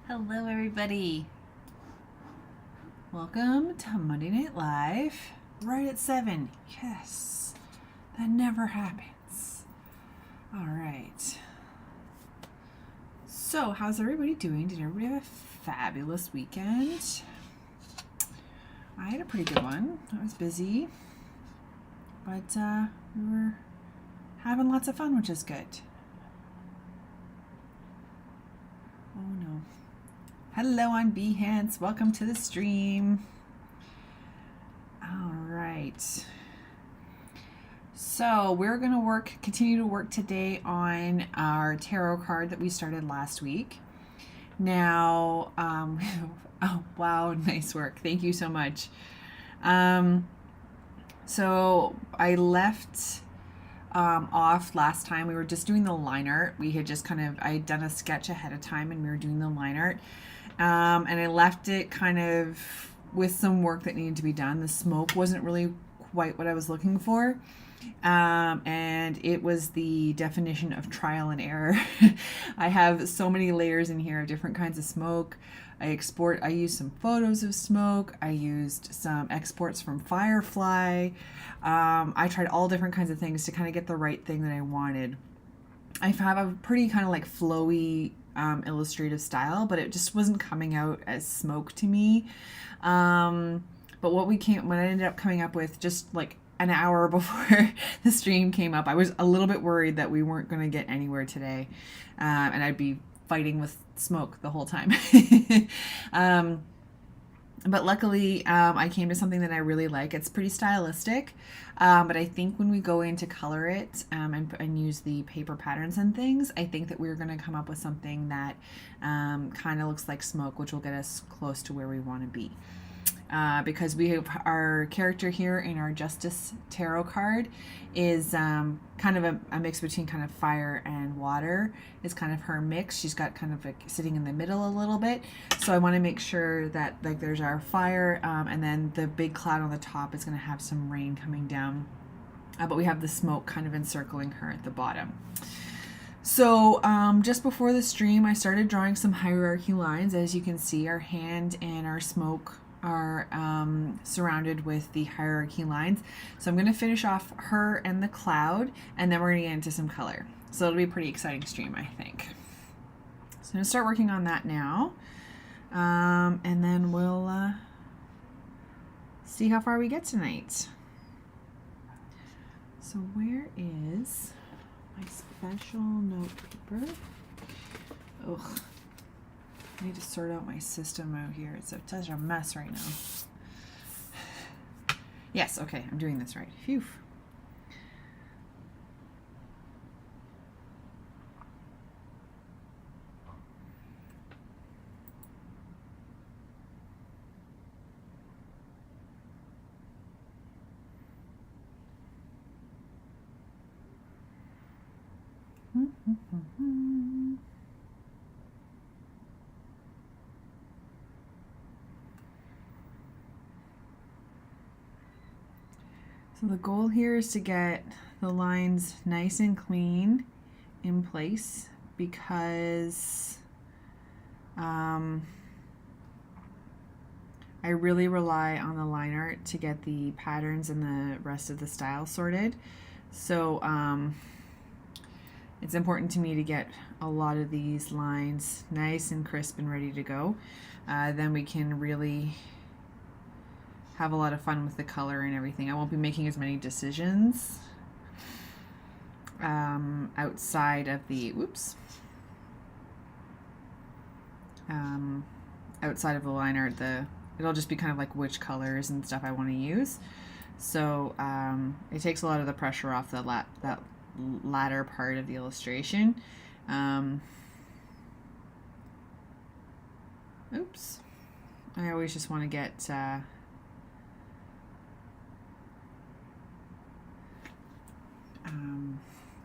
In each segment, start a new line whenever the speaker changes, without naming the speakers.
Hello, everybody. Welcome to Monday Night Live, right at 7. Yes, that never happens. All right. So, how's everybody doing? Did everybody have a fabulous weekend? I had a pretty good one. I was busy, but we were having lots of fun, which is good. Oh no. Hello on Behance. Welcome to the stream. All right. So we're going to continue to work today on our tarot card that we started last week. Now, oh wow, nice work. Thank you so much. So I left off last time. We were just doing the line art. We had just I had done a sketch ahead of time and we were doing the line art. And I left it kind of with some work that needed to be done. The smoke wasn't really quite what I was looking for. And it was the definition of trial and error. I have so many layers in here of different kinds of smoke. I used some photos of smoke. I used some exports from Firefly. I tried all different kinds of things to kind of get the right thing that I wanted. I have a pretty kind of like flowy illustrative style, but it just wasn't coming out as smoke to me. But what I ended up coming up with just like an hour before the stream came up, I was a little bit worried that we weren't going to get anywhere today, and I'd be fighting with smoke the whole time. But luckily, I came to something that I really like. It's pretty stylistic, but I think when we go in to color it and use the paper patterns and things, I think that we're going to come up with something that kind of looks like smoke, which will get us close to where we want to be. Because we have our character here in our Justice Tarot card is kind of a mix between kind of fire and water is kind of her mix. She's got kind of like sitting in the middle a little bit. So I want to make sure that like there's our fire and then the big cloud on the top is going to have some rain coming down. But we have the smoke kind of encircling her at the bottom. So just before the stream, I started drawing some hierarchy lines. As you can see, our hand and our smoke are surrounded with the hierarchy lines. So I'm going to finish off her and the cloud, and then we're going to get into some color. So it'll be a pretty exciting stream, I think. So I'm going to start working on that now, and then we'll see how far we get tonight. So where is my special note paper? Ugh. I need to sort out my system out here. It's such a mess right now. Yes, okay, I'm doing this right. Phew. So the goal here is to get the lines nice and clean in place because I really rely on the line art to get the patterns and the rest of the style sorted. So it's important to me to get a lot of these lines nice and crisp and ready to go. Then we can really have a lot of fun with the color and everything. I won't be making as many decisions outside of the outside of the line art. It'll just be kind of like which colors and stuff I want to use. So it takes a lot of the pressure off that latter part of the illustration. Oops. I always just want to get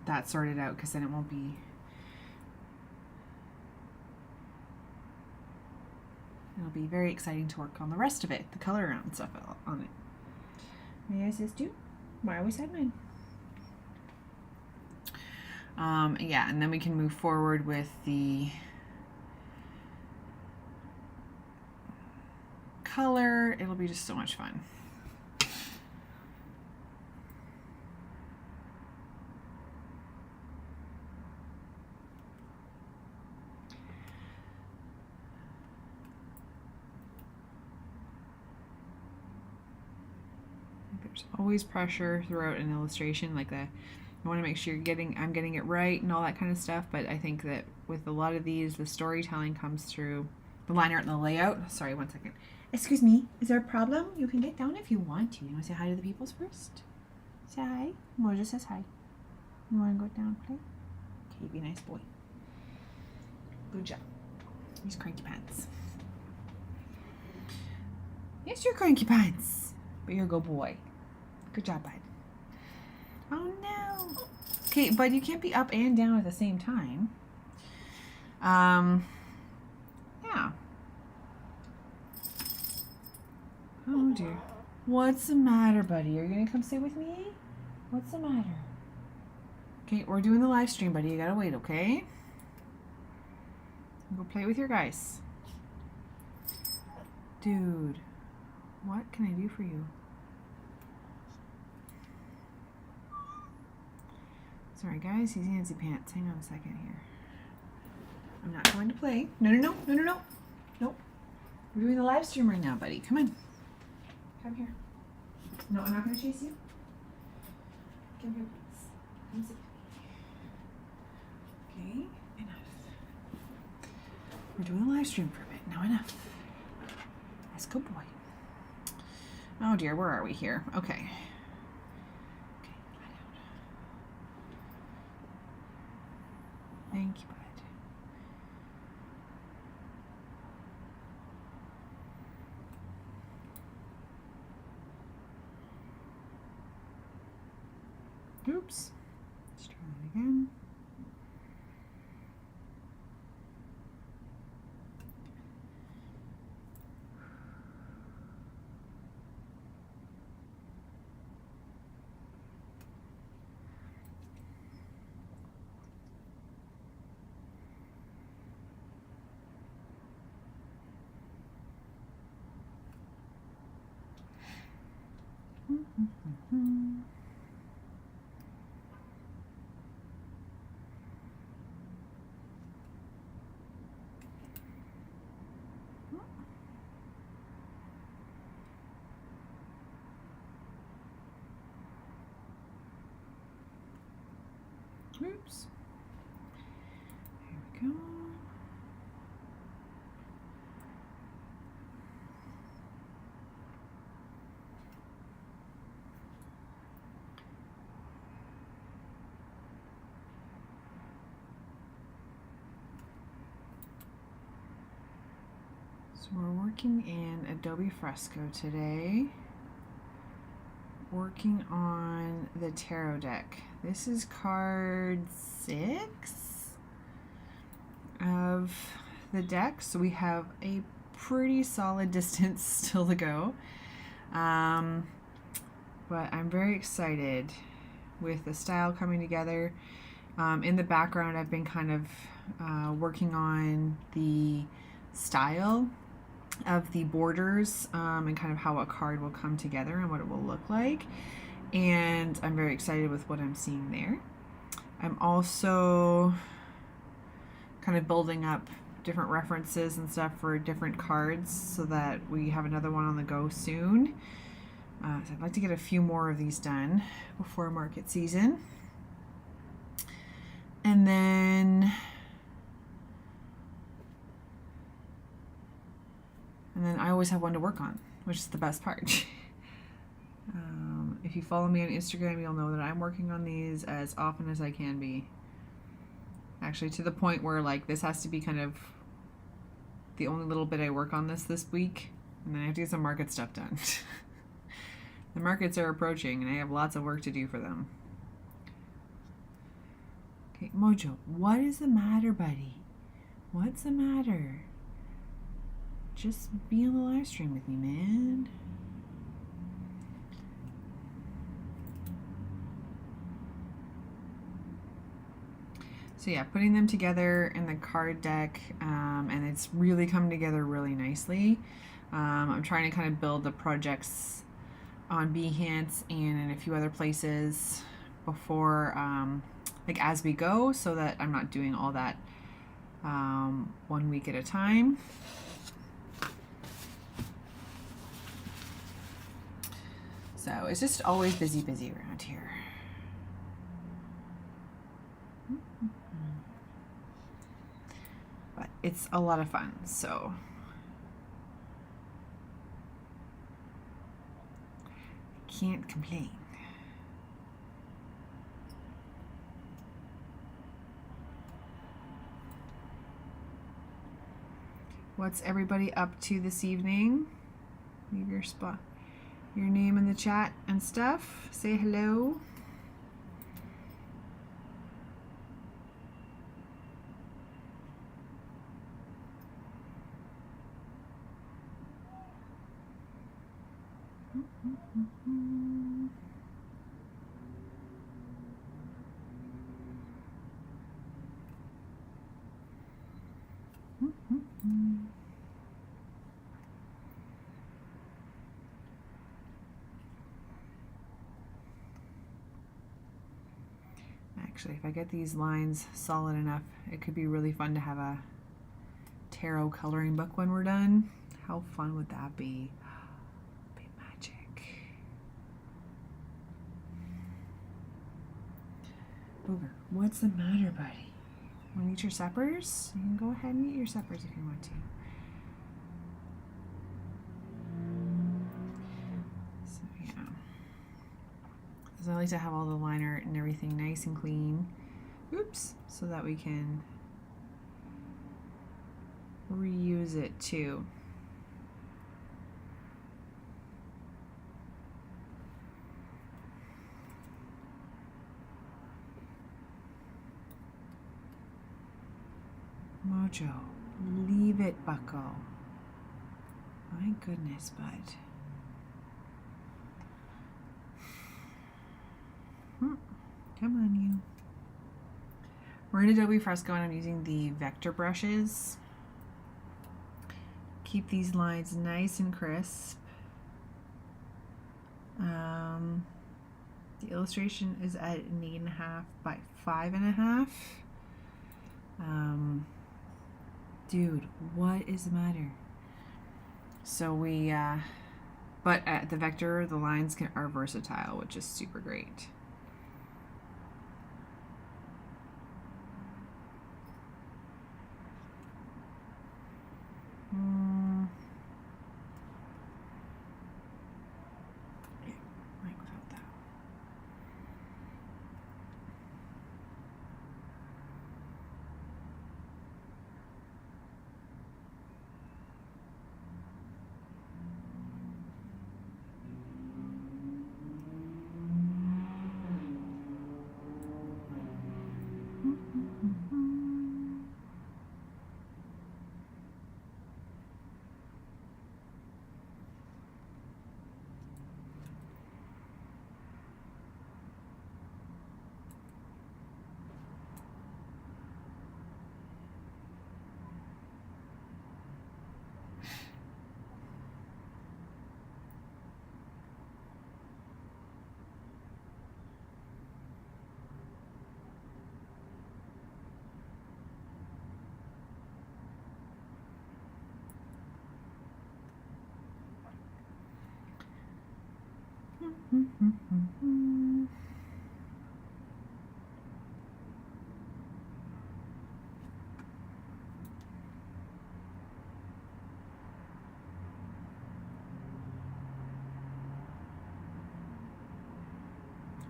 that sorted out because then it won't be it'll be very exciting to work on the rest of it, the color and stuff on it. May I assist you? Why always had mine? Yeah, and then we can move forward with the color. It'll be just so much fun. There's always pressure throughout an illustration, like I want to make sure I'm getting it right and all that kind of stuff, but I think that with a lot of these, the storytelling comes through the line art and the layout. Sorry, one second. Excuse me, is there a problem? You can get down if you want to. You want to say hi to the peoples first? Say hi. Mojo says hi. You want to go down and play? Okay, be a nice boy. Good job. He's cranky pants. Yes, you're cranky pants, but you're a good boy. Good job, bud. Oh no. Okay, bud, you can't be up and down at the same time. Yeah. Oh dear. What's the matter, buddy? Are you gonna come stay with me? What's the matter? Okay, we're doing the live stream, buddy. You gotta wait, okay? Go play with your guys. Dude, what can I do for you? Sorry, guys, he's Nancy Pants. Hang on a second here. I'm not going to play. No. Nope. We're doing the live stream right now, buddy. Come on. Come here. No, I'm not going to chase you. Come here, please. Come sit with me. Okay, enough. We're doing a live stream for a bit. Now enough. Nice good boy. Oh dear, where are we here? Okay. Thank you, bud. Oops. Let's try that again. Oops. Here we go. So we're working in Adobe Fresco today. Working on the tarot deck. This is card 6 of the deck, so we have a pretty solid distance still to go. But I'm very excited with the style coming together. In the background, I've been kind of working on the style of the borders and kind of how a card will come together and what it will look like, and I'm very excited with what I'm seeing there. I'm also kind of building up different references and stuff for different cards so that we have another one on the go soon. So I'd like to get a few more of these done before market season. And then I always have one to work on, which is the best part. If you follow me on Instagram, you'll know that I'm working on these as often as I can be. Actually, to the point where like this has to be kind of the only little bit I work on this week, and then I have to get some market stuff done. The markets are approaching, and I have lots of work to do for them. Okay, Mojo, what is the matter, buddy? What's the matter? Just be on the live stream with me, man. So yeah, putting them together in the card deck, and it's really come together really nicely. I'm trying to kind of build the projects on Behance and in a few other places before, like as we go, so that I'm not doing all that 1 week at a time. So it's just always busy around here. But it's a lot of fun, so can't complain. What's everybody up to this evening? Leave your name in the chat and stuff. Say hello. Actually, if I get these lines solid enough, it could be really fun to have a tarot coloring book when we're done. How fun would that be? Be magic. Booger, what's the matter, buddy? Want to eat your suppers? You can go ahead and eat your suppers if you want to. So yeah. So I like to have all the line art and everything nice and clean. Oops, so that we can reuse it too. Mojo, leave it, bucko. My goodness, bud. Come on, you. We're in Adobe Fresco and I'm using the vector brushes. Keep these lines nice and crisp. The illustration is at an 8.5 by 5.5. Dude, what is the matter? So we, but at the vector, the lines are versatile, which is super great.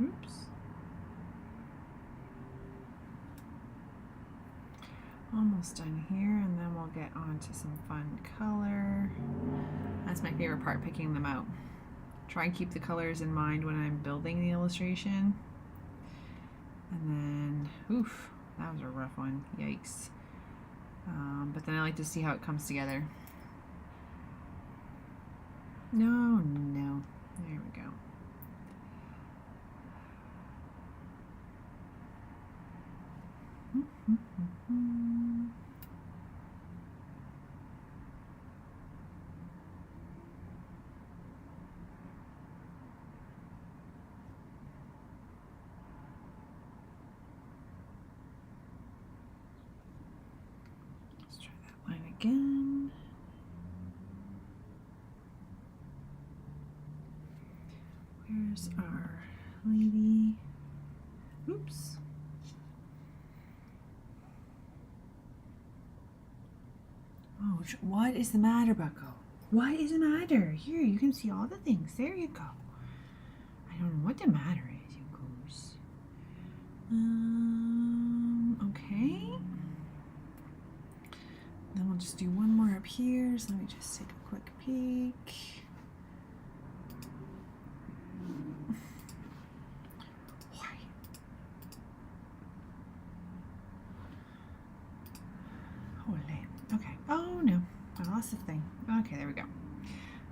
Oops. Almost done here, and then we'll get on to some fun color. That's my favorite part, picking them out. Try and keep the colors in mind when I'm building the illustration. And then, oof, that was a rough one, yikes. But then I like to see how it comes together. No, there we go. again. Where's our lady? Oops. Oh, what is the matter, Bucko? What is the matter? Here, you can see all the things. There you go. I don't know what the matter is, you goose. Okay. Then we'll just do one more up here. So let me just take a quick peek. Okay. Oh no, I lost the thing. Okay, there we go.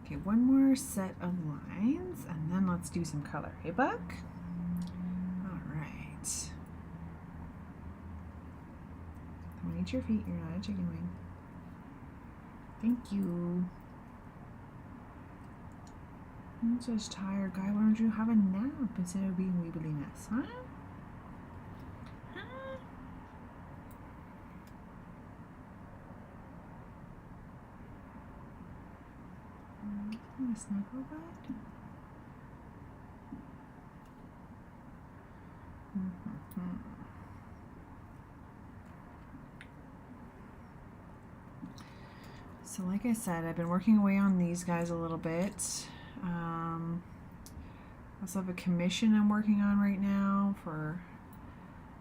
Okay, one more set of lines, and then let's do some color. Hey, Buck? All right. Don't eat your feet. You're not a chicken wing. Thank you. I'm such tired, guy. Why don't you have a nap instead of being weebly mess, huh? Snuggle bud. So like I said, I've been working away on these guys a little bit. I also have a commission I'm working on right now for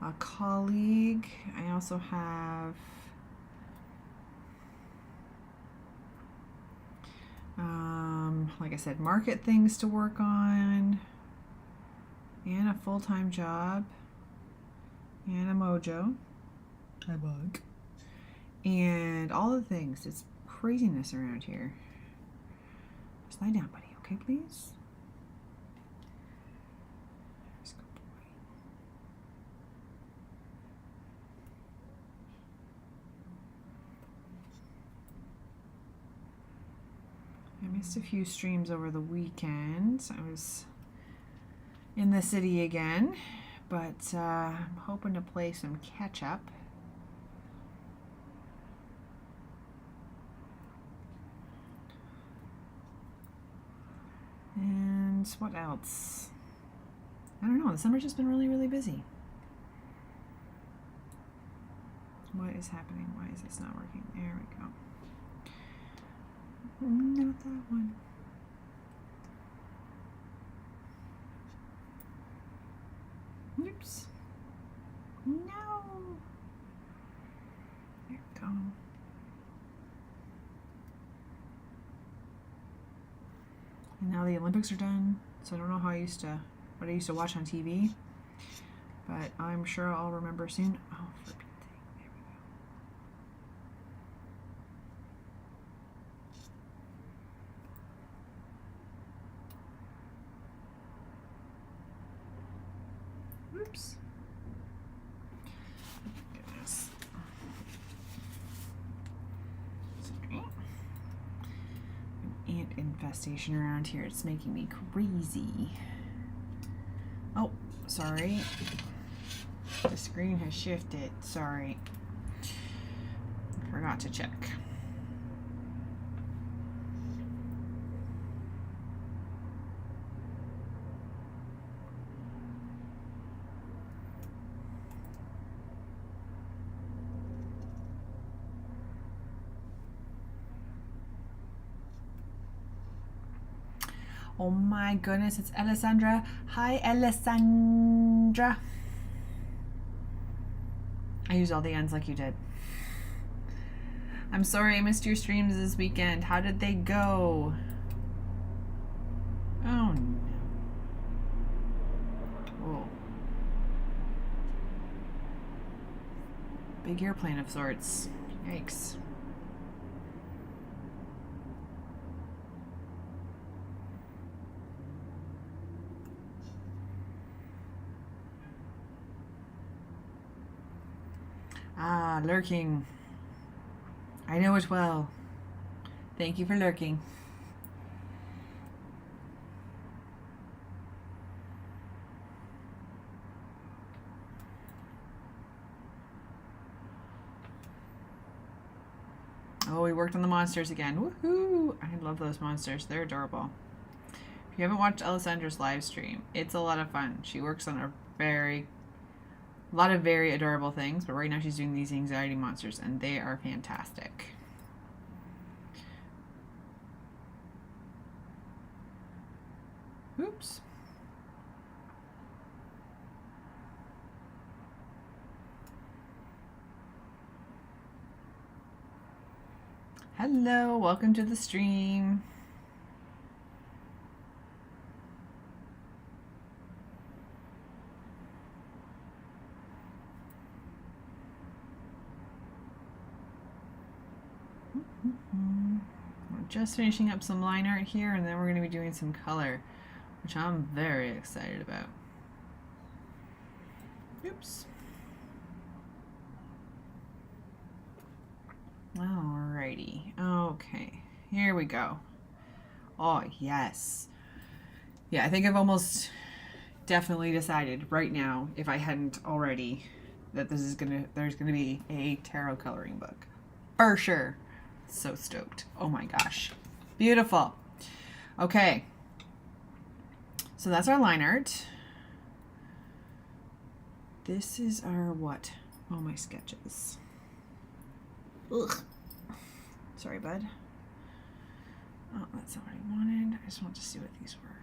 a colleague. I also have like I said, market things to work on, and a full-time job, and a mojo. Hi, Bug. And all the things. It's craziness around here. Just lie down, buddy, okay, please? There's a good boy. I missed a few streams over the weekend. I was in the city again, but I'm hoping to play some catch up. And what else? I don't know. The summer's just been really, really busy. What is happening? Why is this not working? There we go. Not that one. Oops. No. There we go. And now the Olympics are done, so I don't know how what I used to watch on TV, but I'm sure I'll remember soon. Oh, for Pete's sake. There we go. Oops. Goodness. Sorry. An ant infestation around here. It's making me crazy. Oh, sorry. The screen has shifted. Sorry. Forgot to check. Oh my goodness, it's Alessandra. Hi, Alessandra. I used all the ends like you did. I'm sorry I missed your streams this weekend. How did they go? Oh no. Whoa. Big airplane of sorts. Yikes. Ah, lurking. I know it well. Thank you for lurking. Oh, we worked on the monsters again. Woohoo! I love those monsters. They're adorable. If you haven't watched Alessandra's live stream, it's a lot of fun. She works on a lot of very adorable things, but right now she's doing these anxiety monsters, and they are fantastic. Oops. Hello, welcome to the stream. We're just finishing up some line art here, and then we're going to be doing some color, which I'm very excited about. Oops. Alrighty. Okay. Here we go. Oh, yes. Yeah, I think I've almost definitely decided right now, if I hadn't already, that there's gonna be a tarot coloring book. For sure. So stoked. Oh my gosh. Beautiful. Okay. So that's our line art. This is our what? Oh, my sketches. Ugh. Sorry, bud. Oh, that's not what I wanted. I just want to see what these were.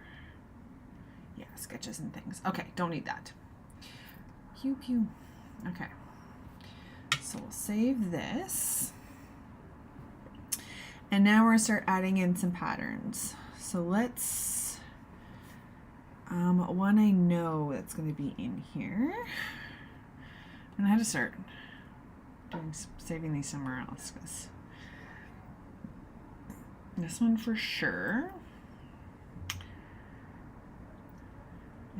Yeah, sketches and things. Okay, don't need that. Pew, pew. Okay. So we'll save this. And now we're going to start adding in some patterns. So let's, one I know that's going to be in here. And I had to start saving these somewhere else, because this one for sure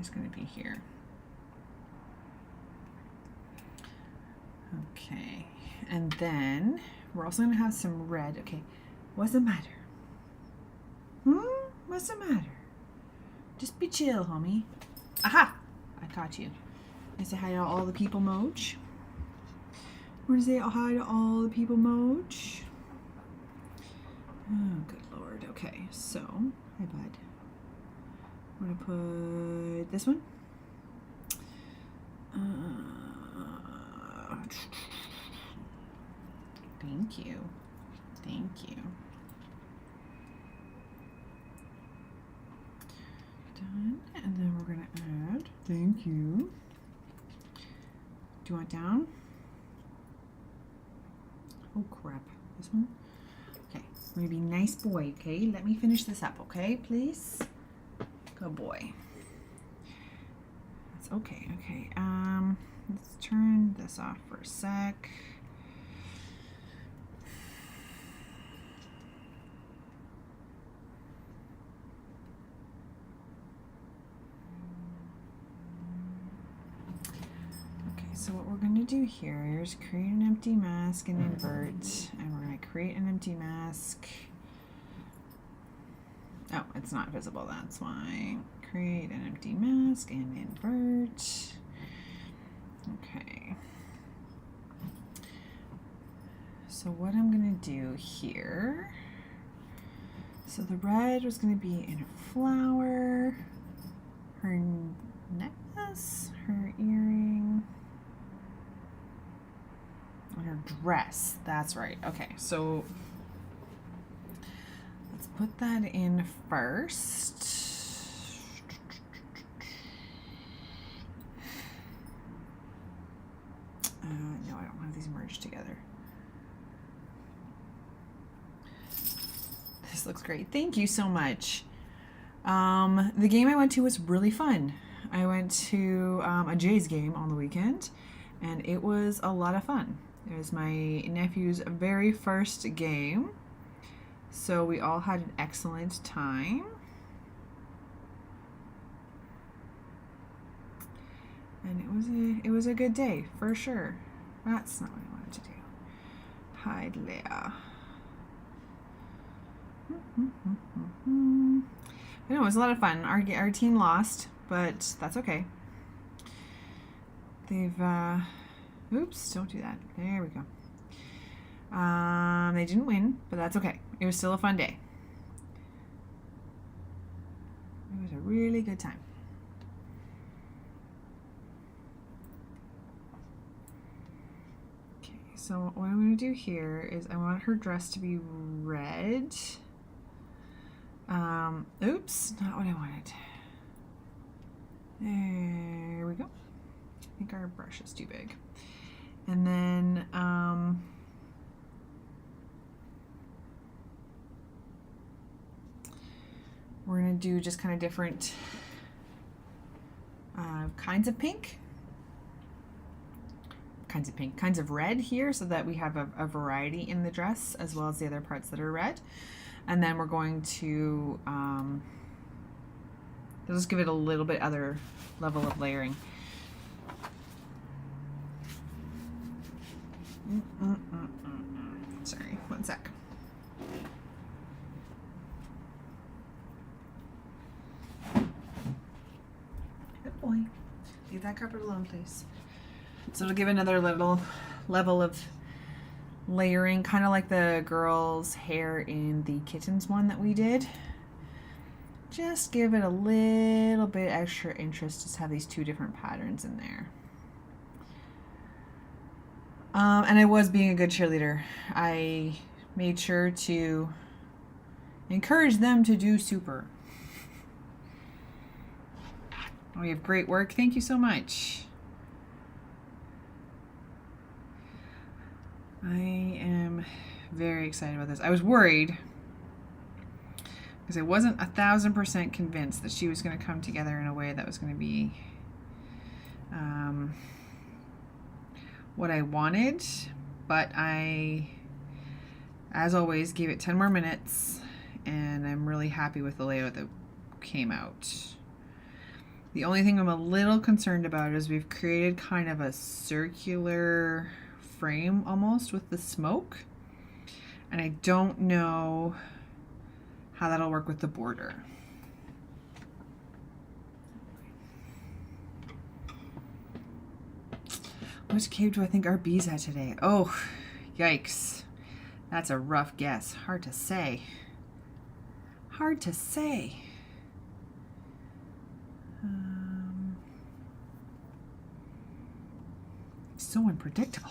is going to be here. Okay, and then we're also going to have some red. Okay, what's the matter? What's the matter? Just be chill, homie. Aha! I caught you. I say hi to all the people, Moj. Want to say hi to all the people, Moj? Oh, good lord. Okay, so, hi, bud. I'm going to put this one. Thank you. Thank you. Done. And then we're going to add, thank you. Do you want down? Oh crap. This one? Okay. I'm going to be nice boy, okay? Let me finish this up, okay? Please? Good boy. That's okay. Okay. Let's turn this off for a sec. So what we're going to do here is create an empty mask and invert, and we're going to create an empty mask. Oh, it's not visible, that's why. Create an empty mask and invert. Okay. So what I'm going to do here, so the red was going to be in a flower, her necklace, her earring, her dress. That's right. Okay, so let's put that in first. No, I don't have these merged together. This looks great. Thank you so much. The game I went to was really fun. I went to a Jays game on the weekend, and it was a lot of fun. It was my nephew's very first game, so we all had an excellent time. And it was a good day, for sure. That's not what I wanted to do. Hide Leia. But no, it was a lot of fun. Our team lost, but that's okay. They've oops, don't do that. There we go. They didn't win, but that's okay. It was still a fun day. It was a really good time. Okay, so what I'm going to do here is I want her dress to be red. Oops, not what I wanted. There we go. I think our brush is too big. And then, we're going to do just kind of different kinds of pink. Kinds of red here, so that we have a variety in the dress as well as the other parts that are red. And then we're going to just give it a little bit other level of layering. Sorry, one sec. Good boy. Leave that carpet alone, please. So it'll give another little level of layering, kind of like the girl's hair in the kittens one that we did. Just give it a little bit extra interest, just have these two different patterns in there. And I was being a good cheerleader. I made sure to encourage them to do super. We have great work. Thank you so much. I am very excited about this. I was worried because I wasn't 1000% convinced that she was going to come together in a way that was going to be what I wanted, but I, as always, gave it 10 more minutes, and I'm really happy with the layout that came out. The only thing I'm a little concerned about is we've created kind of a circular frame almost with the smoke, and I don't know how that'll work with the border. Which cave do I think our bee's at today? Oh, yikes. That's a rough guess. Hard to say. Hard to say. So unpredictable.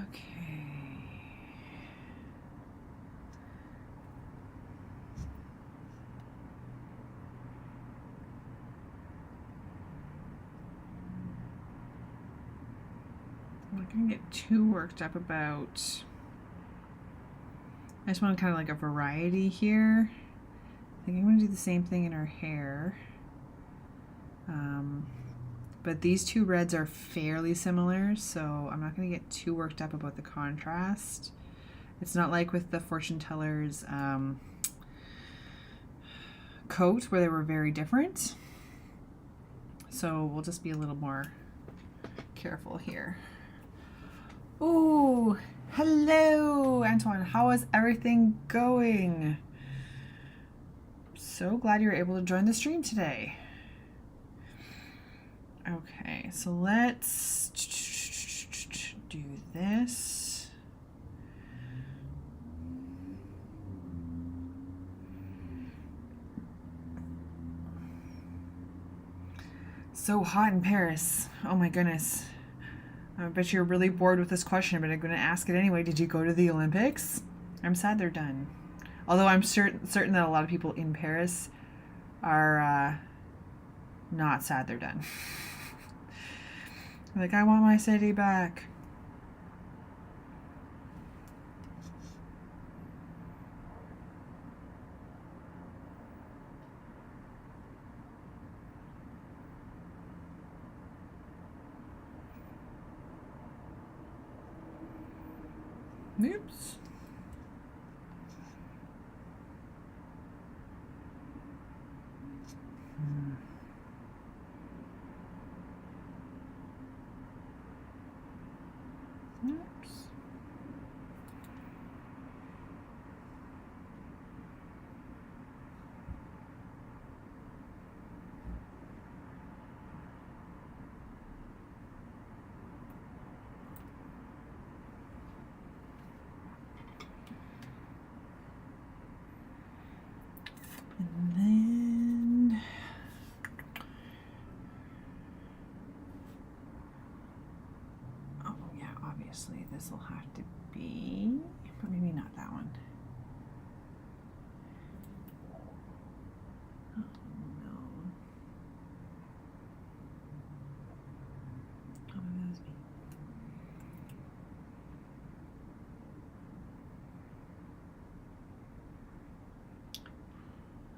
Okay. I'm not going to get too worked up about... I just want kind of like a variety here. I think I'm going to do the same thing in her hair. But these two reds are fairly similar, so I'm not going to get too worked up about the contrast. It's not like with the fortune teller's coat where they were very different. So we'll just be a little more careful here. Ooh, hello, Antoine. How is everything going? So glad you were able to join the stream today. Okay, so let's do this. So hot in Paris. Oh my goodness. I bet you're really bored with this question, but I'm going to ask it anyway. Did you go to the Olympics? I'm sad they're done. Although I'm certain that a lot of people in Paris are not sad they're done. Like, I want my city back. Oops. Oops. And then oh yeah, obviously this will have to be, but maybe not that one. Oh no. Oh, maybe that was me.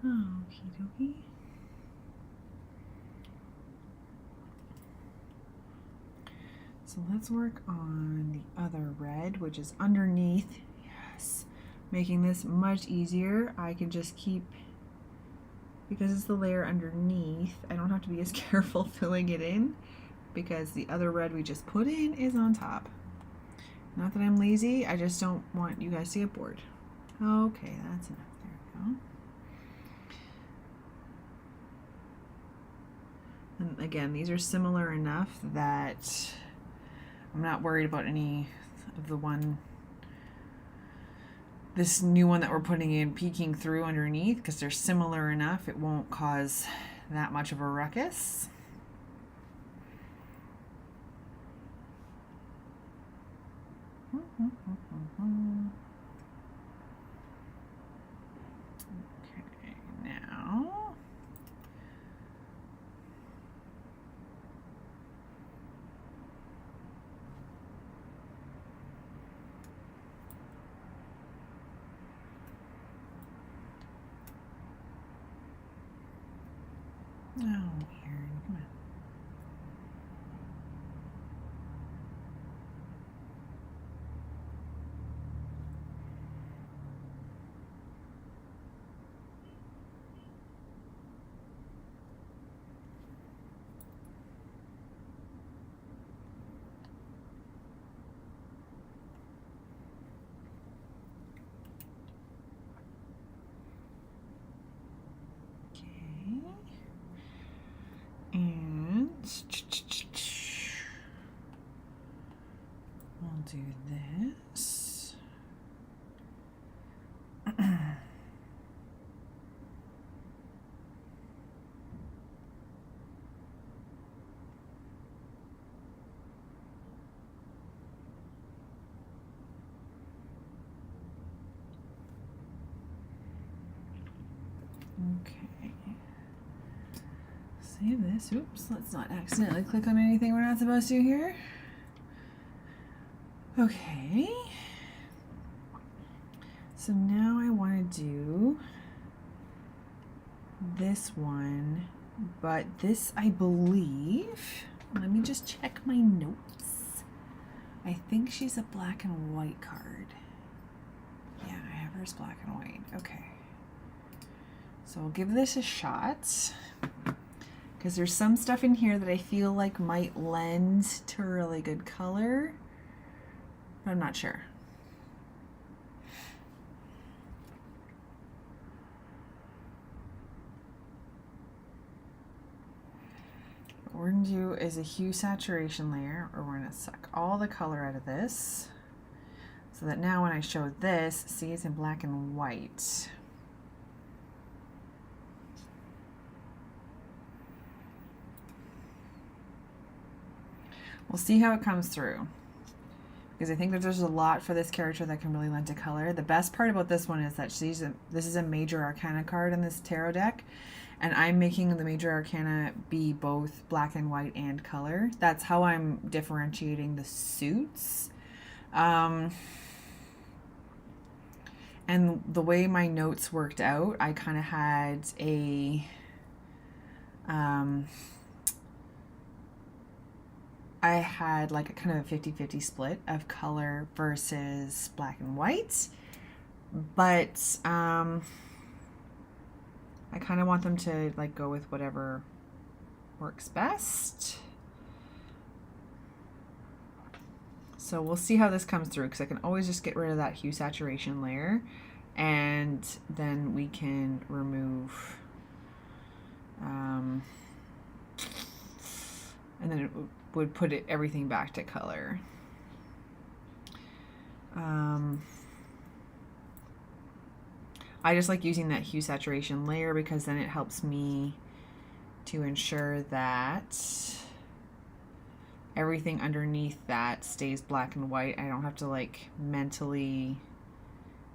Okie dokie. So let's work on the other red, which is underneath. Yes. Making this much easier. I can just keep, because it's the layer underneath, I don't have to be as careful filling it in because the other red we just put in is on top. Not that I'm lazy, I just don't want you guys to get bored. Okay, that's enough. There we go. And again, these are similar enough that I'm not worried about any of this new one that we're putting in peeking through underneath, because they're similar enough it won't cause that much of a ruckus. Okay, now oh, Aaron, come on. And we'll do this. Okay. Save this. Oops, let's not accidentally click on anything we're not supposed to here. Okay. So now I want to do this one, but this, I believe, let me just check my notes. I think she's a black and white card. Yeah, I have her as black and white. Okay. So I'll give this a shot, because there's some stuff in here that I feel like might lend to a really good color, but I'm not sure. What we're going to do is a hue saturation layer, or we're going to suck all the color out of this, so that now when I show this, see, it's in black and white. We'll see how it comes through, because I think that there's a lot for this character that can really lend to color. The best part about this one is that this is a major arcana card in this tarot deck, and I'm making the major arcana be both black and white and color. That's how I'm differentiating the suits. And the way my notes worked out, I kind of had a I had like a kind of a 50-50 split of color versus black and white. But I kind of want them to like go with whatever works best. So we'll see how this comes through, because I can always just get rid of that hue saturation layer, and then we can remove and then it would put everything back to color. I just like using that hue saturation layer because then it helps me to ensure that everything underneath that stays black and white. I don't have to like mentally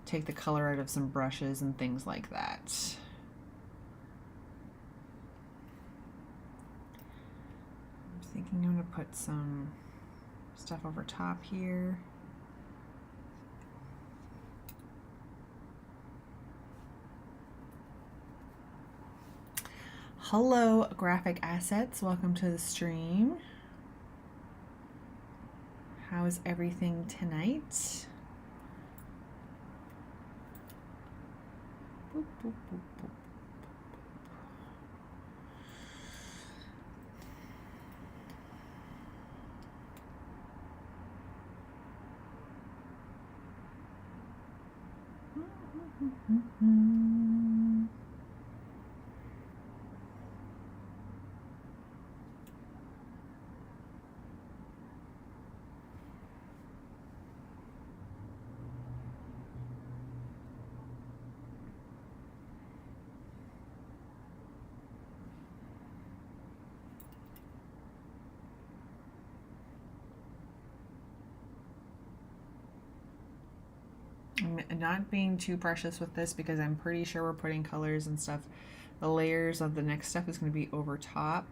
take the color out of some brushes and things like that. I'm thinking I'm gonna put some stuff over top here. Hello, graphic assets. Welcome to the stream. How is everything tonight? Boop, boop, boop, boop. I'm not being too precious with this because I'm pretty sure we're putting colors and stuff. The layers of the next stuff is going to be over top.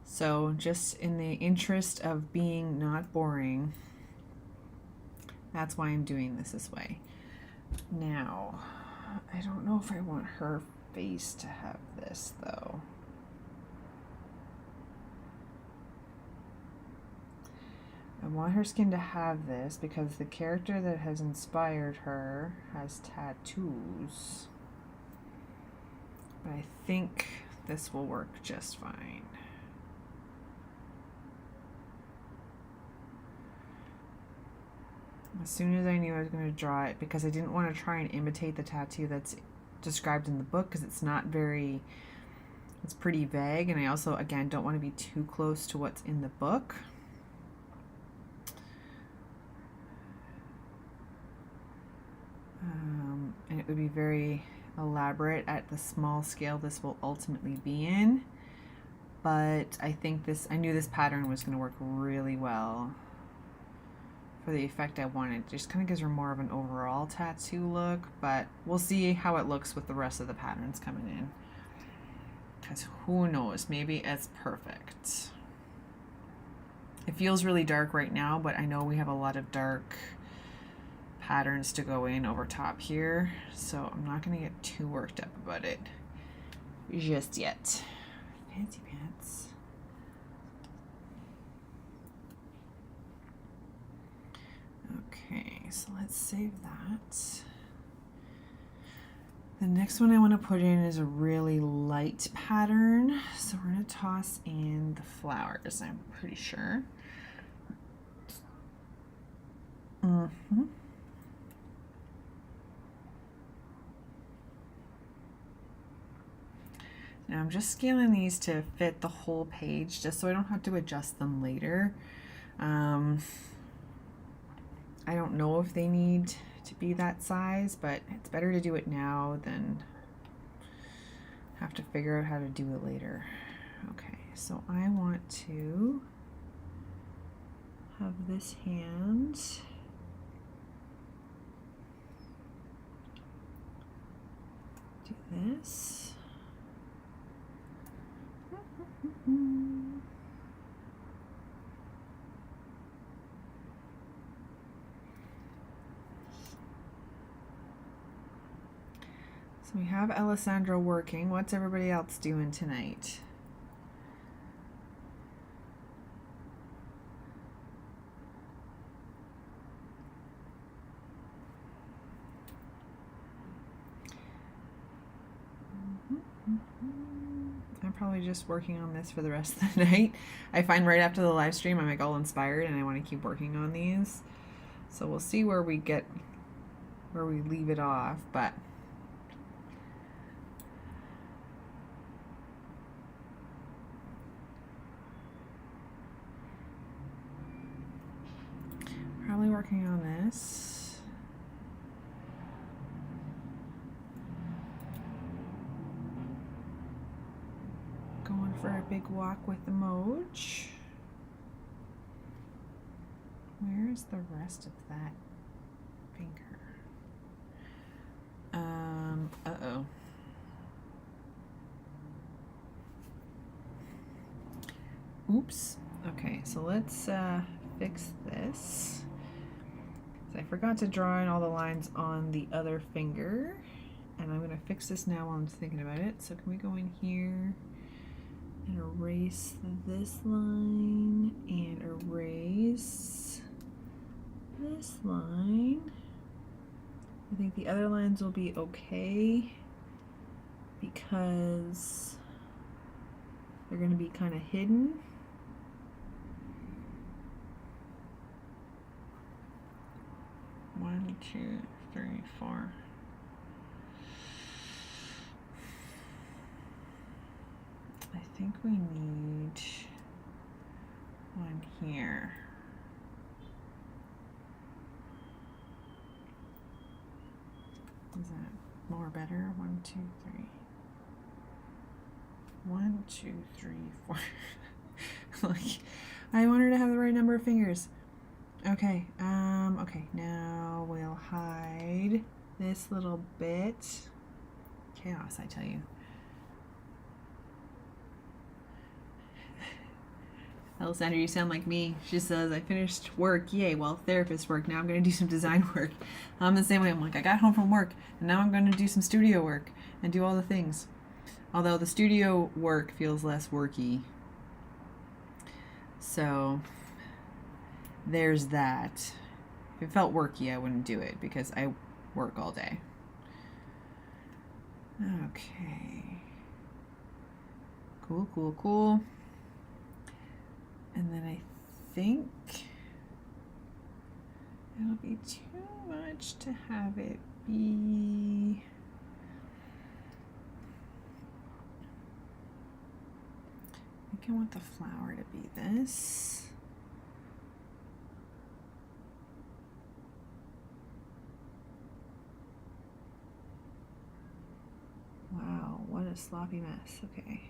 So just in the interest of being not boring, that's why I'm doing this way. Now, I don't know if I want her face to have this though. I want her skin to have this because the character that has inspired her has tattoos. But I think this will work just fine. As soon as I knew I was going to draw it, because I didn't want to try and imitate the tattoo that's described in the book, because it's not very, it's pretty vague, and I also, again, don't want to be too close to what's in the book. And it would be very elaborate at the small scale this will ultimately be in. But I think this, I knew this pattern was going to work really well for the effect I wanted. It just kind of gives her more of an overall tattoo look, but we'll see how it looks with the rest of the patterns coming in. Because who knows, maybe it's perfect. It feels really dark right now, but I know we have a lot of dark patterns to go in over top here, so I'm not going to get too worked up about it just yet. Fancy pants. Okay, so let's save that. The next one I want to put in is a really light pattern, so we're going to toss in the flowers, I'm pretty sure. Now I'm just scaling these to fit the whole page, just so I don't have to adjust them later. I don't know if they need to be that size, but it's better to do it now than have to figure out how to do it later. Okay, so I want to have this hand do this. So we have Alessandro working. What's everybody else doing tonight? I'm probably just working on this for the rest of the night. I find right after the live stream I'm like all inspired and I want to keep working on these. So we'll see where we leave it off, but probably working on this. Going for a big walk with the Moj. Where's the rest of that finger? Uh-oh. Oops. Okay, so let's fix this. So I forgot to draw in all the lines on the other finger, and I'm going to fix this now while I'm thinking about it. So can we go in here and erase this line and erase this line? I think the other lines will be okay because they're going to be kind of hidden. One, two, three, four. I think we need one here. Is that more better? 1, 2, 3. 1, 2, 3, 4. Like, I want her to have the right number of fingers. Okay, okay, now we'll hide this little bit. Chaos, I tell you. Alessandra, you sound like me. She says, I finished work. Yay, well, therapist work. Now I'm going to do some design work. I'm the same way. I'm like, I got home from work, and now I'm going to do some studio work and do all the things. Although the studio work feels less worky. So there's that. If it felt worky, I wouldn't do it because I work all day. Okay. Cool, cool, cool. And then I think it'll be too much to have it be. I think I want the flower to be this. Wow, what a sloppy mess. Okay.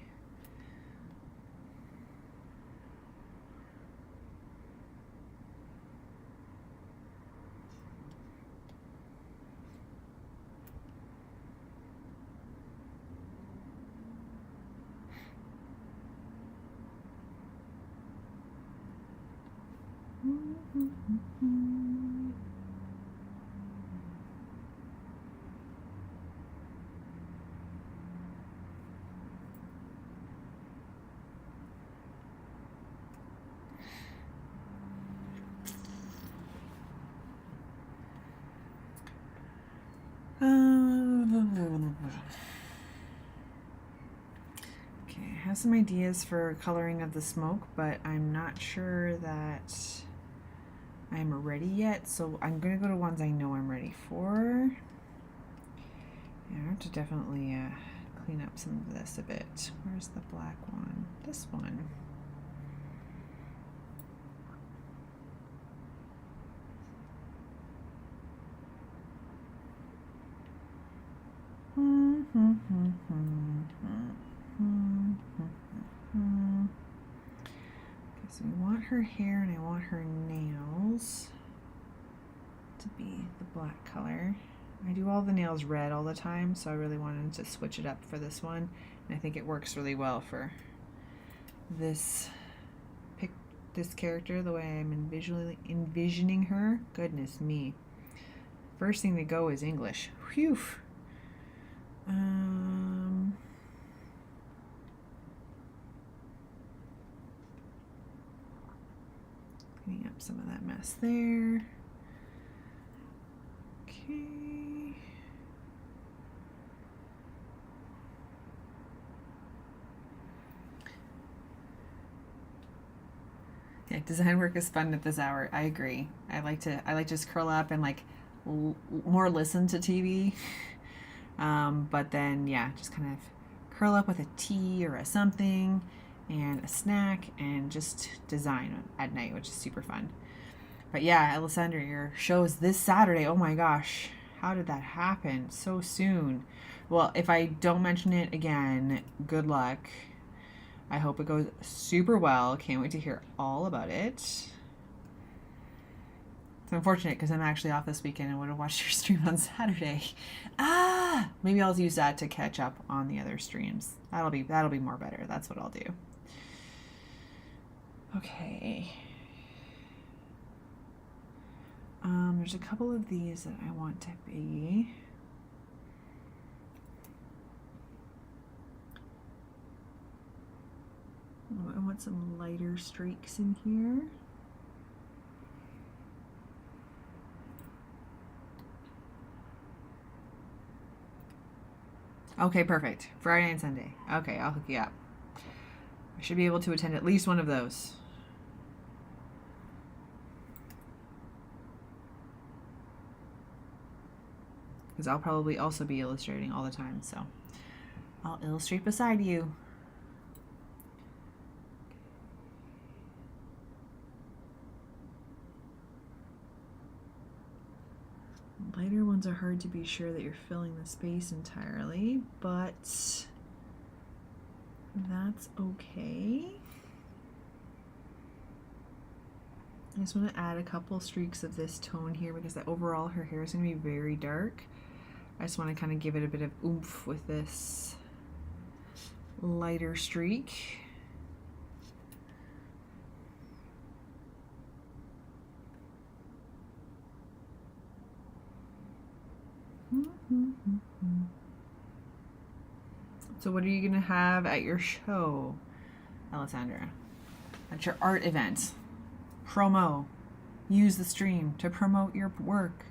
Okay, I have some ideas for coloring of the smoke, but I'm not sure that I'm ready yet, so I'm going to go to ones I know I'm ready for. Yeah, I have to definitely clean up some of this a bit. Where's the black one? This one. Okay, so we want her hair and I want her nails to be the black color. I do all the nails red all the time, so I really wanted to switch it up for this one. And I think it works really well for this this character the way I'm envisioning her. Goodness me. First thing to go is English. Whew. Cleaning up some of that mess there. Okay. Yeah, design work is fun at this hour. I agree. I like to just curl up and like more listen to TV. But then yeah, just kind of curl up with a tea or a something and a snack and just design at night, which is super fun. But yeah, Alessandra, your show is this Saturday. Oh my gosh. How did that happen so soon? Well, if I don't mention it again, good luck. I hope it goes super well. Can't wait to hear all about it. It's unfortunate because I'm actually off this weekend and would have watched your stream on Saturday. Maybe I'll use that to catch up on the other streams. That'll be more better. That's what I'll do. Okay. There's a couple of these that I want to be. I want some lighter streaks in here. Okay, perfect. Friday and Sunday. Okay, I'll hook you up. I should be able to attend at least one of those. Because I'll probably also be illustrating all the time, so I'll illustrate beside you. Lighter ones are hard to be sure that you're filling the space entirely, but that's okay. I just want to add a couple streaks of this tone here because overall her hair is going to be very dark. I just want to kind of give it a bit of oomph with this lighter streak. So what are you going to have at your show, Alessandra? At your art event? Promo. Use the stream to promote your work.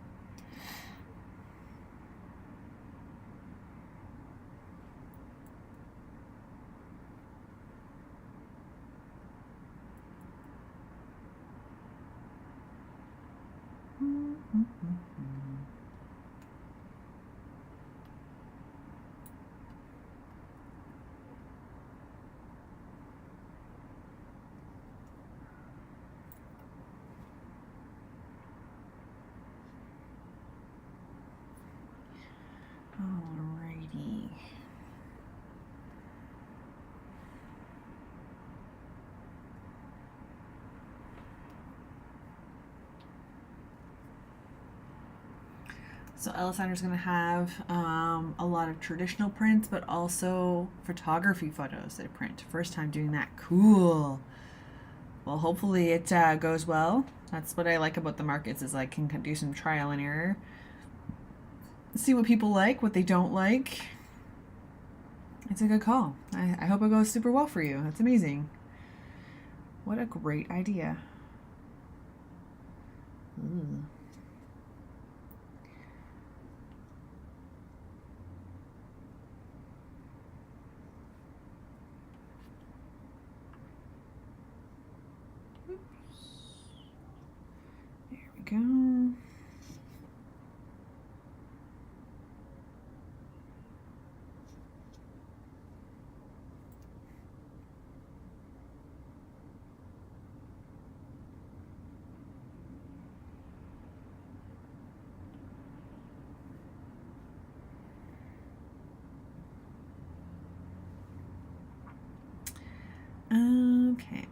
Alrighty. So Alessandra's going to have a lot of traditional prints, but also photography photos that I print. First time doing that. Cool. Well, hopefully it goes well. That's what I like about the markets is I can do some trial and error. See what people like, what they don't like. It's a good call. I hope it goes super well for you. That's amazing. What a great idea. Ooh. There we go. Okay.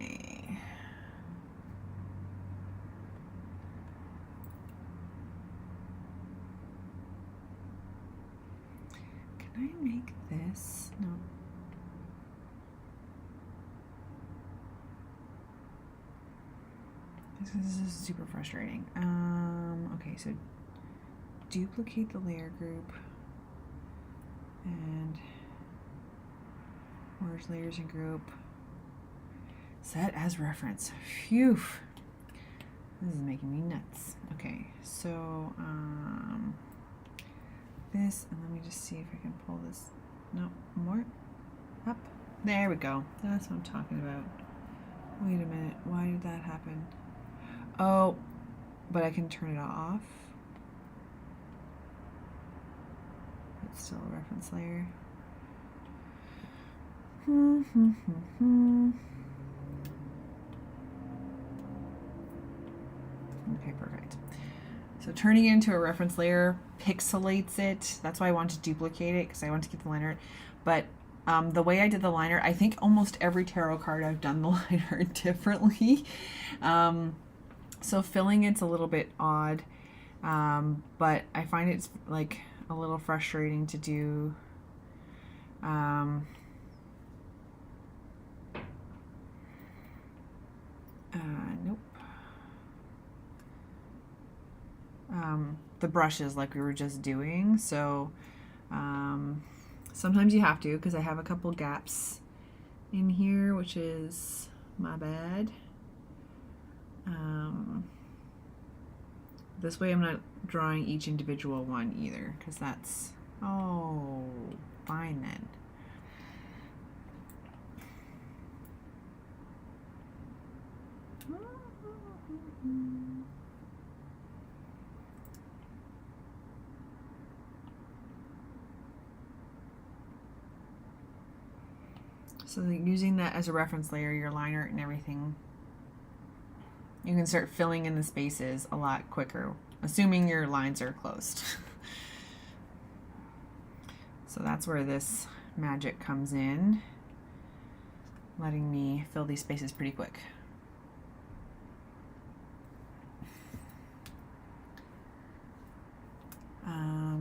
Can I make this? No. This is super frustrating. Okay, so duplicate the layer group and merge layers and group. Set as reference. Phew. This is making me nuts. Okay, so this, and let me just see if I can pull this. No, more up. There we go. That's what I'm talking about. Wait a minute. Why did that happen? Oh, but I can turn it off. It's still a reference layer. Okay, perfect. So turning it into a reference layer pixelates it. That's why I want to duplicate it, because I want to keep the liner. But the way I did the liner, I think almost every tarot card I've done the liner differently. So filling it's a little bit odd, but I find it's like a little frustrating to do. Nope. The brushes like we were just doing. So sometimes you have to, because I have a couple gaps in here, which is my bad. This way I'm not drawing each individual one either, because that's, oh, fine then. So using that as a reference layer, your liner and everything, you can start filling in the spaces a lot quicker, assuming your lines are closed. So that's where this magic comes in, letting me fill these spaces pretty quick.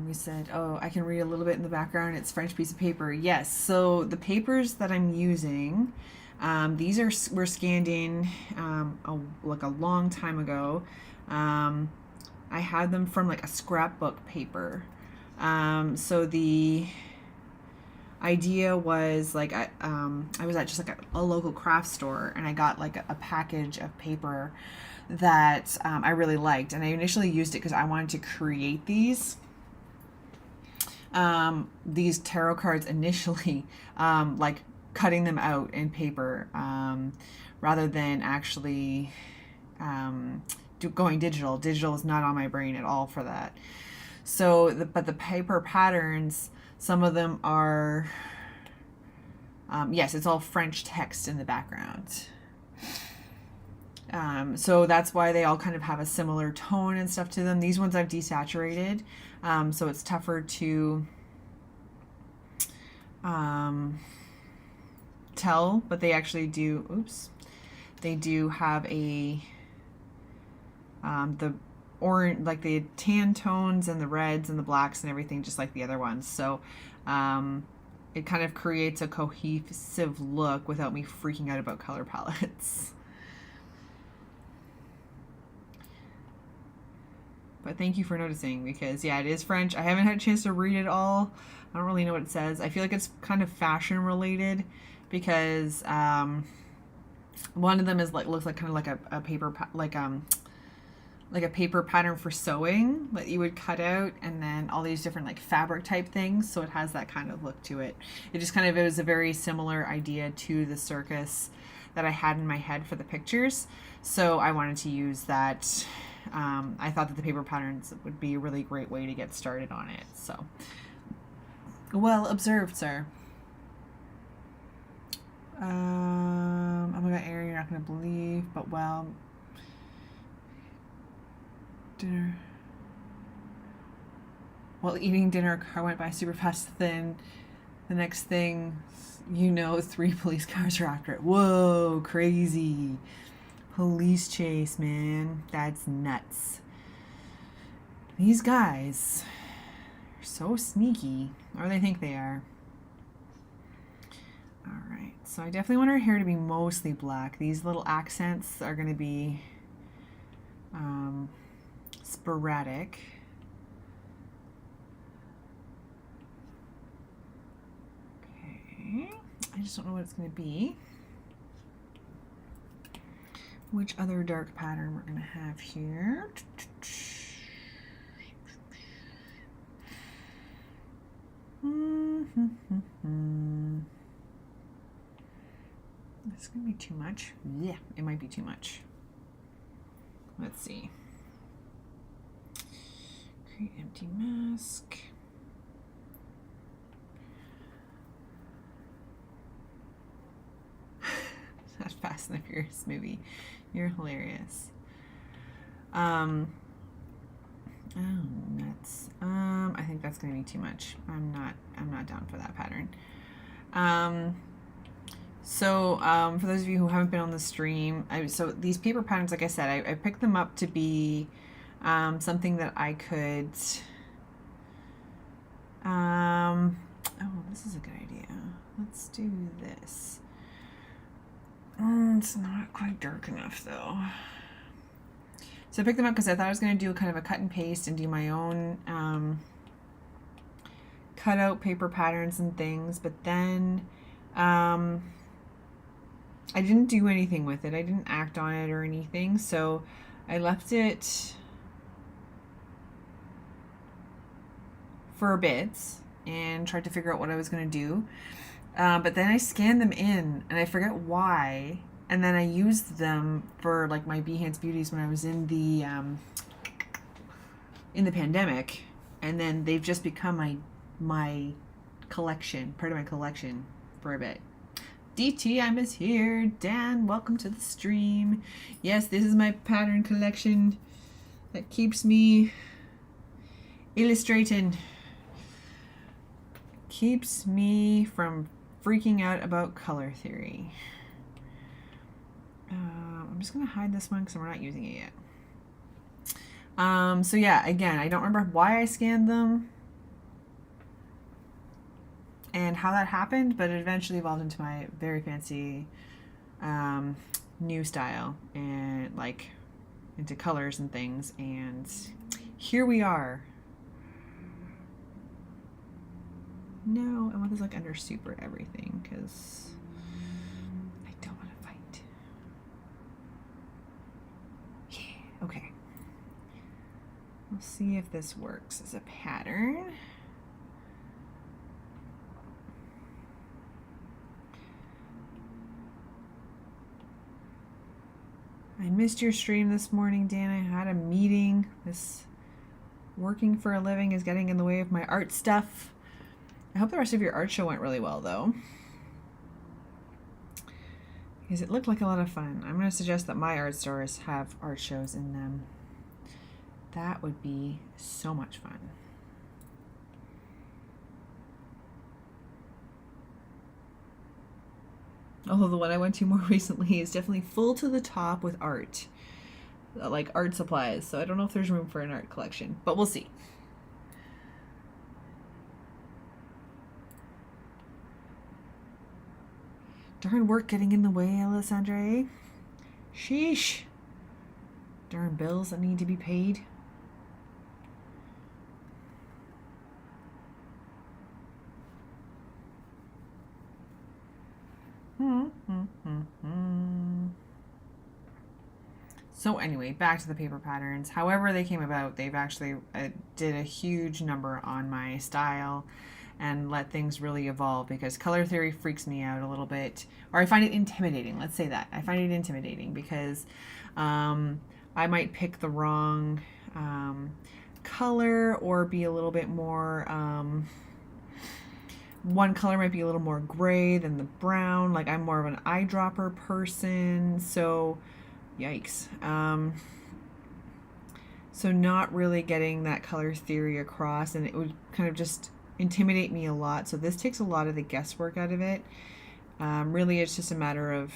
We said, oh, I can read a little bit in the background. It's French piece of paper. Yes. So the papers that I'm using, these were scanned in like a long time ago. I had them from like a scrapbook paper. So the idea was like I was at just like a local craft store, and I got like a package of paper that I really liked, and I initially used it because I wanted to create these tarot cards initially, like cutting them out in paper, rather than actually going digital. Digital is not on my brain at all for that. So, but the paper patterns, some of them are, yes, it's all French text in the background. So that's why they all kind of have a similar tone and stuff to them. These ones I've desaturated, so it's tougher to tell, but they actually do, oops, they do have a, the orange, like the tan tones and the reds and the blacks and everything, just like the other ones. So it kind of creates a cohesive look without me freaking out about color palettes. But thank you for noticing, because yeah, it is French. I haven't had a chance to read it all. I don't really know what it says. I feel like it's kind of fashion related, because one of them is like, looks like kind of like a paper, like a paper pattern for sewing that you would cut out, and then all these different like fabric type things. So it has that kind of look to it. It just kind of, it was a very similar idea to the circus that I had in my head for the pictures. So I wanted to use that. I thought that the paper patterns would be a really great way to get started on it. So, well observed, sir. Oh my god, Aaron, you're not going to believe, but well, dinner. While eating dinner, a car went by super fast. Then the next thing you know, 3 police cars are after it. Whoa, crazy. Police chase, man. That's nuts. These guys are so sneaky, or they think they are. Alright, so I definitely want her hair to be mostly black. These little accents are going to be sporadic. Okay, I just don't know what it's going to be. Which other dark pattern we're going to have here. It's going to be too much. Yeah, it might be too much. Let's see. Create empty mask. That Fast and the Furious movie. You're hilarious. Oh, nuts. I think that's going to be too much. I'm not down for that pattern. So for those of you who haven't been on the stream, so these paper patterns, like I said, I picked them up to be something that I could. Oh, this is a good idea. Let's do this. It's not quite dark enough though. So I picked them up because I thought I was going to do kind of a cut and paste and do my own cutout paper patterns and things, but then I didn't do anything with it. I didn't act on it or anything, so I left it for a bit and tried to figure out what I was going to do. But then I scanned them in, and I forget why. And then I used them for like my Behance Beauties when I was in the pandemic, and then they've just become my collection, part of my collection for a bit. DTM is here. Dan, welcome to the stream. Yes, this is my pattern collection that keeps me illustrating. Keeps me from freaking out about color theory. I'm just going to hide this one because we're not using it yet. So yeah, again, I don't remember why I scanned them and how that happened, but it eventually evolved into my very fancy new style and like into colors and things, and here we are. No, I want this like under super everything because I don't want to fight. Yeah, okay. We'll see if this works as a pattern. I missed your stream this morning, Dan. I had a meeting. This working for a living is getting in the way of my art stuff. I hope the rest of your art show went really well, though, because it looked like a lot of fun. I'm going to suggest that my art stores have art shows in them. That would be so much fun. Although the one I went to more recently is definitely full to the top with art, like art supplies. So I don't know if there's room for an art collection, but we'll see. Darn work getting in the way, Alessandra. Sheesh. Darn bills that need to be paid. So anyway, back to the paper patterns. However they came about, they've actually did a huge number on my style and let things really evolve, because color theory freaks me out a little bit, or I find it intimidating. Let's say that. I find it intimidating because I might pick the wrong color or be a little bit more, one color might be a little more gray than the brown. Like I'm more of an eyedropper person, so yikes. So not really getting that color theory across, and it would kind of just intimidate me a lot. So this takes a lot of the guesswork out of it. Really, it's just a matter of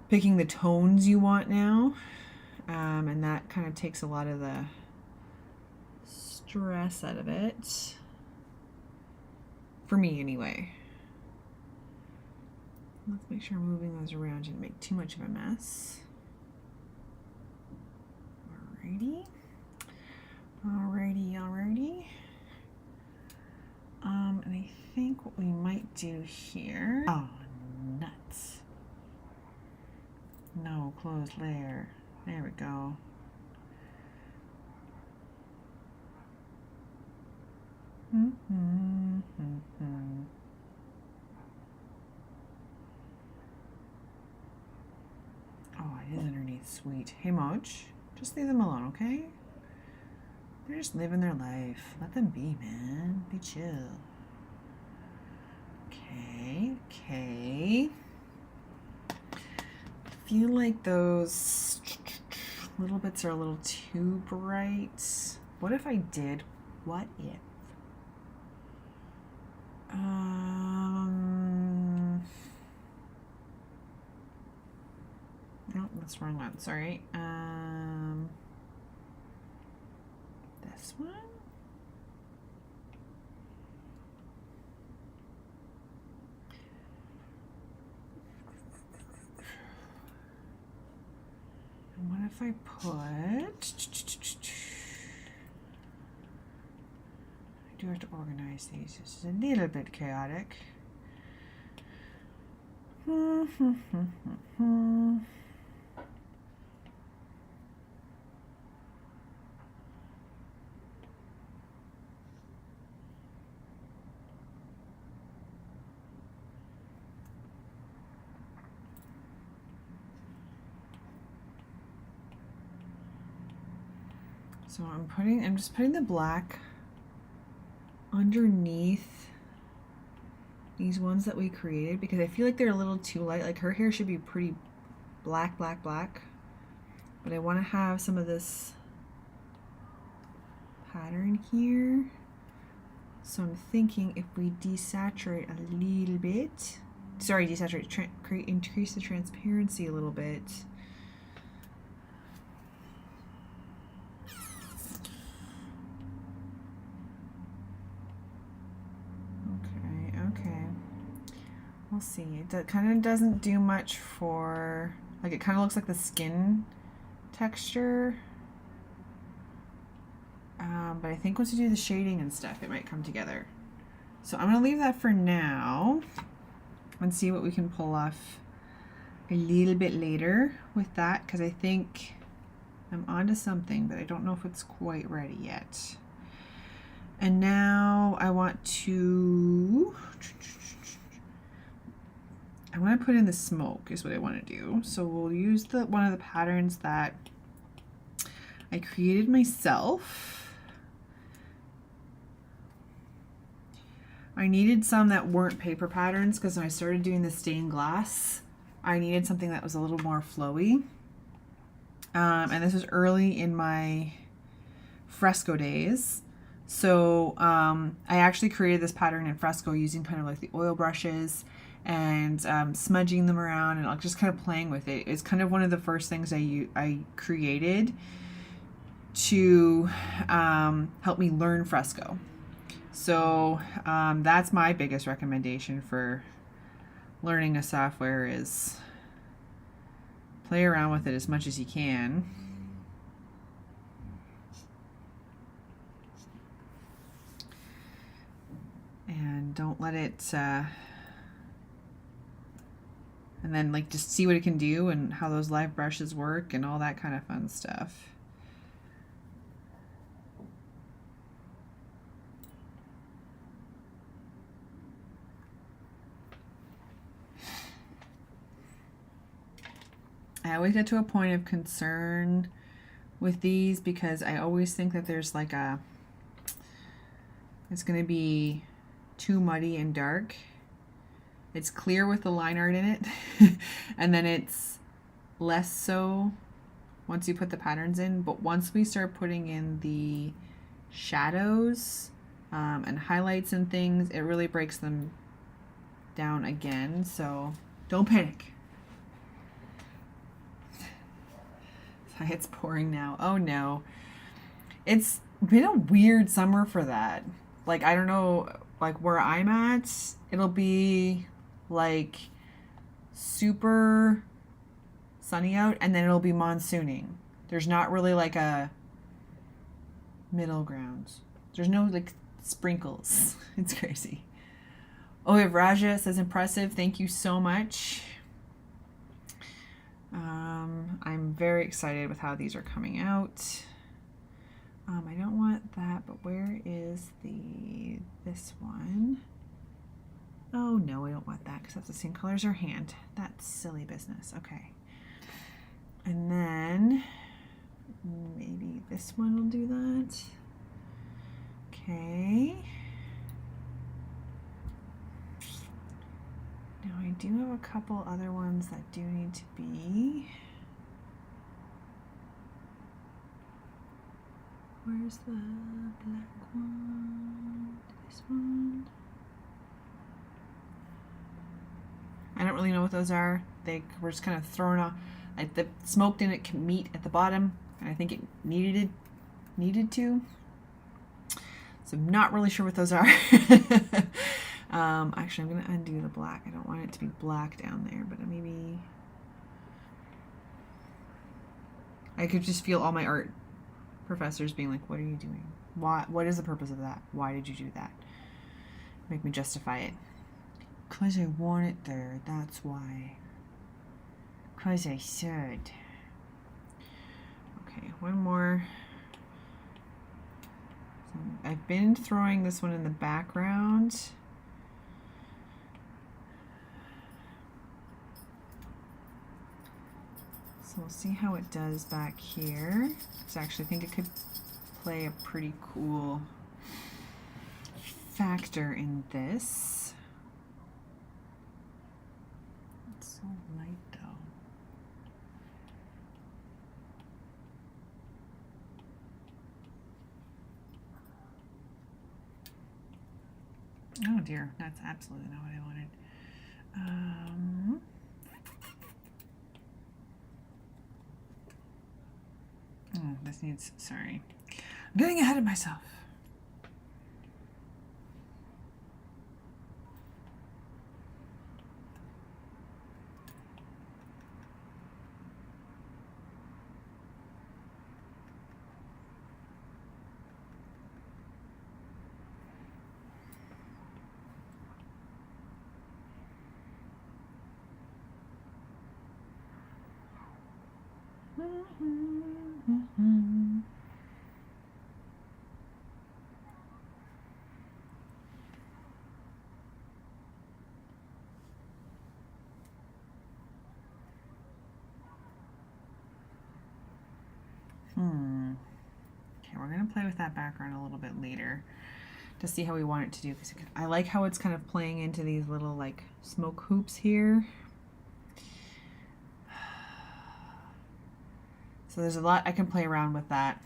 picking the tones you want now, and that kind of takes a lot of the stress out of it. For me, anyway. Let's make sure I'm moving those around and make too much of a mess. Alrighty. And I think what we might do here. Oh, nuts. No, closed layer. There we go. Oh, it is underneath. Sweet. Hey, Moch. Just leave them alone, okay? They're just living their life. Let them be, man. Be chill. Okay. I feel like those little bits are a little too bright. What if I did? What if? No, that's the wrong one. Sorry. This one? And what if I put... I do have to organize these. This is a little bit chaotic. So I'm just putting the black underneath these ones that we created because I feel like they're a little too light. Like her hair should be pretty black. But I want to have some of this pattern here. So I'm thinking if we desaturate a little bit, increase the transparency a little bit. Okay. We'll see. It kind of doesn't do much for, like it kind of looks like the skin texture. But I think once we do the shading and stuff, it might come together. So I'm going to leave that for now and see what we can pull off a little bit later with that, because I think I'm onto something, but I don't know if it's quite ready yet. And now I want to put in the smoke is what I want to do. So we'll use one of the patterns that I created myself. I needed some that weren't paper patterns because when I started doing the stained glass, I needed something that was a little more flowy. And this was early in my fresco days. So I actually created this pattern in fresco using kind of like the oil brushes and smudging them around and just kind of playing with it. It's kind of one of the first things I created to help me learn fresco. So that's my biggest recommendation for learning a software is play around with it as much as you can. And don't let it, and then like just see what it can do and how those live brushes work and all that kind of fun stuff. I always get to a point of concern with these because I always think that there's like it's going to be too muddy and dark. It's clear with the line art in it and then it's less so once you put the patterns in, but once we start putting in the shadows and highlights and things, it really breaks them down again. So don't panic. It's pouring now. Oh no. It's been a weird summer for that. Like, I don't know, like where I'm at, it'll be like super sunny out and then it'll be monsooning. There's not really like a middle grounds. There's no like sprinkles. It's crazy. Oh, we have Raja says impressive. Thank you so much. I'm very excited with how these are coming out. I don't want that, but where is this one? Oh no, I don't want that because that's the same color as her hand. That's silly business. Okay. And then maybe this one will do that. Okay. Now I do have a couple other ones that do need to be. Where's the black one? This one? I don't really know what those are. They were just kind of thrown off. Like the smoke didn't meet at the bottom, and I think it needed to. So I'm not really sure what those are. Actually, I'm going to undo the black. I don't want it to be black down there, but maybe I could just feel all my art professors being like, what are you doing? What is the purpose of that? Why did you do that? Make me justify it. Because I want it there, that's why. Because I said. Okay, one more. So I've been throwing this one in the background. So we'll see how it does back here. So I actually think it could play a pretty cool factor in this. It's so light though. Oh dear, that's absolutely not what I wanted. Oh, this needs, sorry. I'm getting ahead of myself. Okay, we're going to play with that background a little bit later to see how we want it to do. Because I like how it's kind of playing into these little like smoke hoops here. So there's a lot I can play around with that.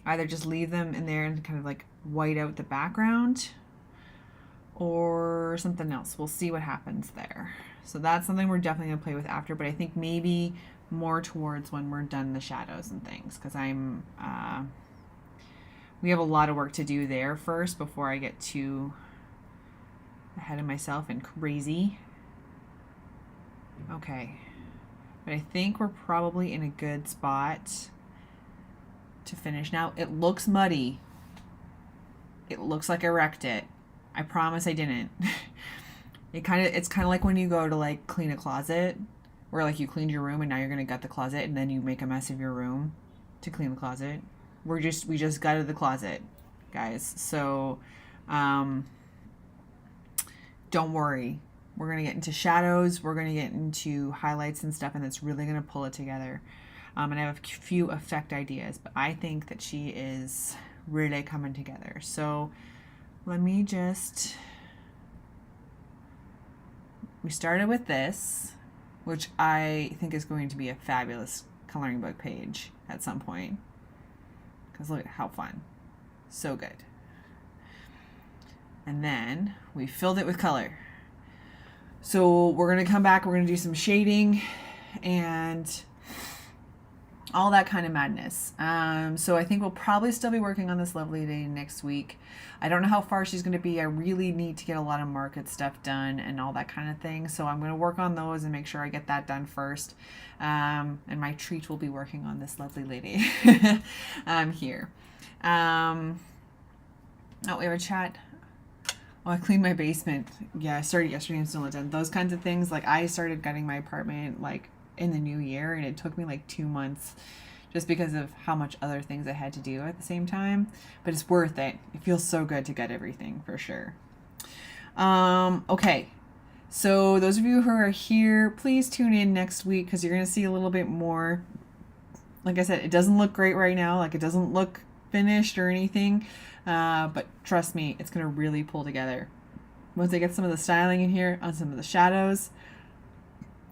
Either just leave them in there and kind of like white out the background or something else. We'll see what happens there. So that's something we're definitely going to play with after, but I think maybe more towards when we're done the shadows and things, because we have a lot of work to do there first before I get too ahead of myself and crazy. Okay, but I think we're probably in a good spot to finish. Now it looks muddy. It looks like I wrecked it. I promise I didn't. It's kind of like when you go to like clean a closet, where like you cleaned your room and now you're gonna gut the closet and then you make a mess of your room to clean the closet. We just gutted the closet, guys. So don't worry. We're gonna get into shadows. We're gonna get into highlights and stuff, and it's really gonna pull it together. And I have a few effect ideas, but I think that she is really coming together. So let me just. We started with this, which I think is going to be a fabulous coloring book page at some point. Because look at how fun. So good. And then we filled it with color. So we're going to come back, we're going to do some shading, and all that kind of madness. So I think we'll probably still be working on this lovely lady next week. I don't know how far she's going to be. I really need to get a lot of market stuff done and all that kind of thing. So I'm going to work on those and make sure I get that done first. And my treat will be working on this lovely lady here. Oh, we have a chat. Oh, I cleaned my basement. Yeah, I started yesterday and still not done. Those kinds of things. Like, I started gutting my apartment like in the new year, and it took me like 2 months just because of how much other things I had to do at the same time. But it's worth it. It feels so good to gut everything for sure. Okay. So those of you who are here, please tune in next week because you're going to see a little bit more. Like I said, it doesn't look great right now. Like, it doesn't look finished or anything. But trust me, it's going to really pull together. Once I get some of the styling in here on some of the shadows,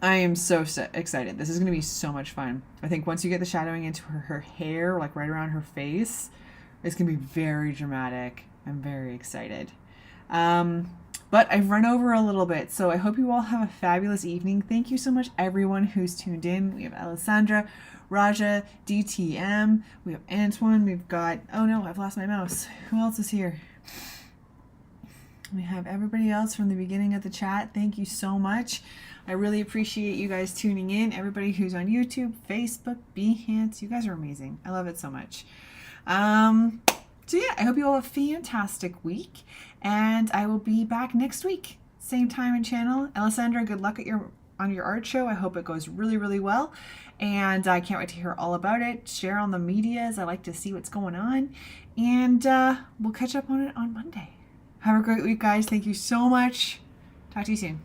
I am so excited. This is going to be so much fun. I think once you get the shadowing into her hair, like right around her face, it's going to be very dramatic. I'm very excited. But I've run over a little bit, so I hope you all have a fabulous evening. Thank you so much, everyone who's tuned in. We have Alessandra, Raja, DTM, we have Antoine, we've got, oh no, I've lost my mouse. Who else is here? We have everybody else from the beginning of the chat. Thank you so much. I really appreciate you guys tuning in. Everybody who's on YouTube, Facebook, Behance, you guys are amazing. I love it so much. So yeah, I hope you all have a fantastic week, and I will be back next week, same time and channel. Alessandra, good luck on your art show. I hope it goes really, really well, and I can't wait to hear all about it. Share on the medias. I like to see what's going on, and we'll catch up on it on Monday. Have a great week, guys. Thank you so much. Talk to you soon.